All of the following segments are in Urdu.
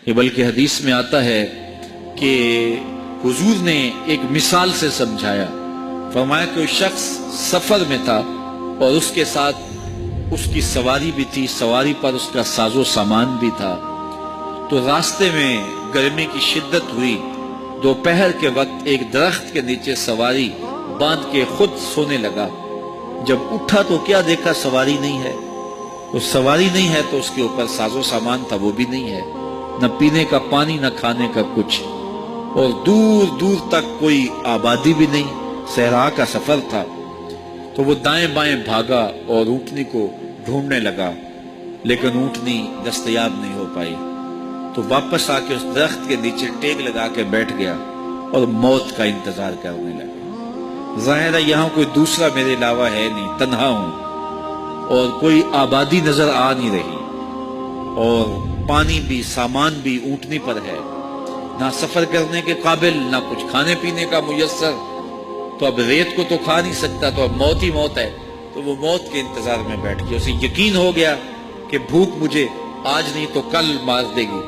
کہ بلکہ حدیث میں آتا ہے کہ حضور نے ایک مثال سے سمجھایا، فرمایا کہ شخص سفر میں تھا اور اس کے ساتھ اس کی سواری بھی تھی، سواری پر اس کا ساز و سامان بھی تھا۔ تو راستے میں گرمی کی شدت ہوئی، دوپہر کے وقت ایک درخت کے نیچے سواری باندھ کے خود سونے لگا۔ جب اٹھا تو کیا دیکھا، سواری نہیں ہے۔ اس سواری نہیں ہے تو اس کے اوپر ساز و سامان تھا، وہ بھی نہیں ہے، نہ پینے کا پانی نہ کھانے کا کچھ، اور دور دور تک کوئی آبادی بھی نہیں، صحرا کا سفر تھا۔ تو وہ دائیں بائیں بھاگا اور اونٹنی کو ڈھونڈنے لگا، لیکن اونٹنی دستیاب نہیں ہو پائی۔ تو واپس آ کے اس درخت کے نیچے ٹیک لگا کے بیٹھ گیا اور موت کا انتظار کرنے لگا۔ ظاہر ہے یہاں کوئی دوسرا میرے علاوہ ہے نہیں، تنہا ہوں، اور کوئی آبادی نظر آ نہیں رہی، اور پانی بھی سامان بھی اونٹنی پر ہے، نہ سفر کرنے کے قابل، نہ کچھ کھانے پینے کا میسر۔ تو اب ریت کو تو کھا نہیں سکتا، تو اب موت ہی موت ہے۔ تو وہ موت کے انتظار میں بیٹھ گیا، اسے یقین ہو گیا کہ بھوک مجھے آج نہیں تو کل مار دے گی۔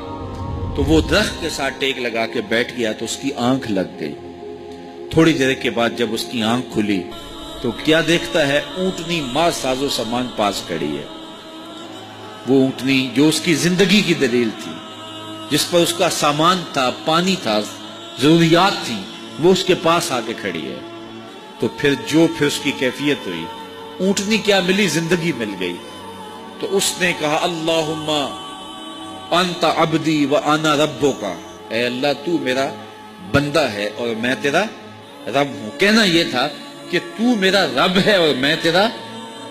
تو وہ درخت کے ساتھ ٹیک لگا کے بیٹھ گیا تو اس کی آنکھ لگ گئی۔ تھوڑی دیر کے بعد جب اس کی آنکھ کھلی تو کیا دیکھتا ہے، اونٹنی ماں ساز و سامان پاس کھڑی ہے۔ وہ اونٹنی جو اس کی زندگی کی دلیل تھی، جس پر اس کا سامان تھا، پانی تھا، ضروریات تھی، وہ اس کے پاس آ کے کھڑی ہے۔ تو پھر اس کی کیفیت ہوئی، اونٹنی کیا ملی، زندگی مل گئی۔ تو اس نے کہا، اللہم انت عبدی و انا ربک، اے اللہ تو میرا بندہ ہے اور میں تیرا رب ہوں۔ کہنا یہ تھا کہ تو میرا رب ہے اور میں تیرا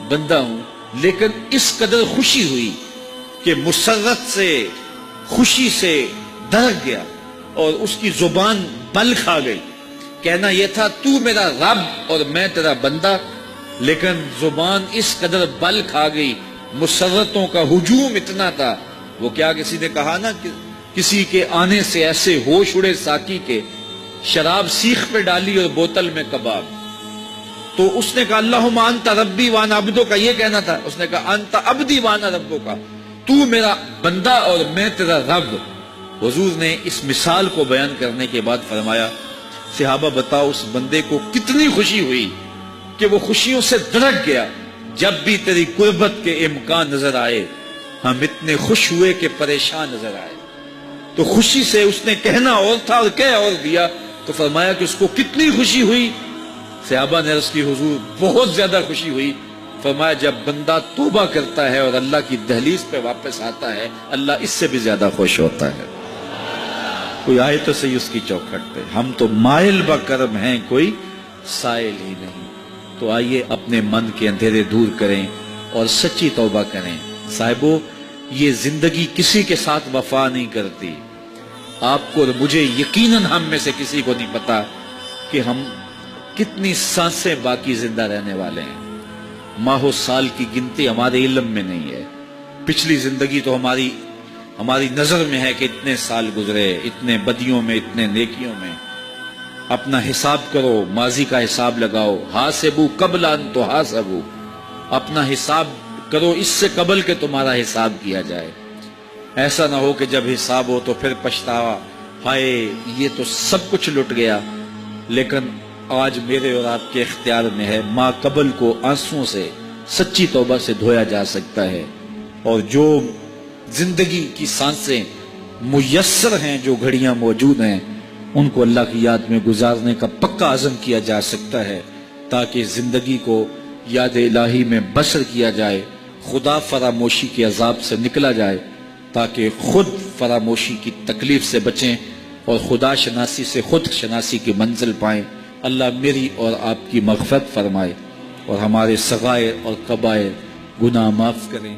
بندہ ہوں، لیکن اس قدر خوشی ہوئی کہ مسرت سے، خوشی سے دھڑک گیا اور اس کی زبان بل کھا گئی۔ کہنا یہ تھا تو میرا رب اور میں تیرا بندہ، لیکن زبان اس قدر بل کھا گئی، مسرتوں کا ہجوم اتنا تھا۔ وہ کیا کسی نے کہا نا کہ کسی کے آنے سے ایسے ہوش اڑے ساقی کے، شراب سیخ پہ ڈالی اور بوتل میں کباب۔ تو اس نے کہا، اللہم انت ربی وانا عبدو کا، یہ کہنا تھا۔ اس نے کہا انت عبدی وانا ربو کا، تو میرا بندہ اور میں تیرا رب۔ حضور نے اس مثال کو بیان کرنے کے بعد فرمایا، صحابہ بتاؤ اس بندے کو کتنی خوشی ہوئی کہ وہ خوشیوں سے دھڑک گیا۔ جب بھی تیری قربت کے امکان نظر آئے ہم اتنے خوش ہوئے کہ پریشان نظر آئے۔ تو خوشی سے اس نے کہنا اور تھا اور کہہ اور دیا۔ تو فرمایا کہ اس کو کتنی خوشی ہوئی۔ صحابہ نے عرض کی، حضور بہت زیادہ خوشی ہوئی۔ فرمایا جب بندہ توبہ کرتا ہے اور اللہ کی دہلیز پہ واپس آتا ہے، اللہ اس سے بھی زیادہ خوش ہوتا ہے۔ کوئی آئے تو صحیح اس کی چوکھٹ پہ، ہم تو مائل بکرم ہیں، کوئی سائل ہی نہیں۔ تو آئیے اپنے من کے اندھیرے دور کریں اور سچی توبہ کریں۔ صاحبو، یہ زندگی کسی کے ساتھ وفا نہیں کرتی۔ آپ کو اور مجھے یقیناً ہم میں سے کسی کو نہیں پتا کہ ہم کتنی سانسیں باقی زندہ رہنے والے ہیں۔ ماہ و سال کی گنتی ہمارے علم میں نہیں ہے۔ پچھلی زندگی تو ہماری نظر میں ہے کہ اتنے سال گزرے، اتنے بدیوں میں، اتنے نیکیوں میں۔ اپنا حساب کرو، ماضی کا حساب لگاؤ، حاسبو قبل ان تحاسبو، اپنا حساب کرو اس سے قبل کہ تمہارا حساب کیا جائے۔ ایسا نہ ہو کہ جب حساب ہو تو پھر پچھتاوا، ہائے یہ تو سب کچھ لٹ گیا۔ لیکن آج میرے اور آپ کے اختیار میں ہے، ما قبل کو آنسوں سے، سچی توبہ سے دھویا جا سکتا ہے، اور جو زندگی کی سانسیں میسر ہیں، جو گھڑیاں موجود ہیں، ان کو اللہ کی یاد میں گزارنے کا پکا عزم کیا جا سکتا ہے، تاکہ زندگی کو یاد الہی میں بسر کیا جائے، خدا فراموشی کے عذاب سے نکلا جائے، تاکہ خود فراموشی کی تکلیف سے بچیں اور خدا شناسی سے خود شناسی کی منزل پائیں۔ اللہ میری اور آپ کی مغفرت فرمائے اور ہمارے صغائر اور کبائر گناہ معاف کریں۔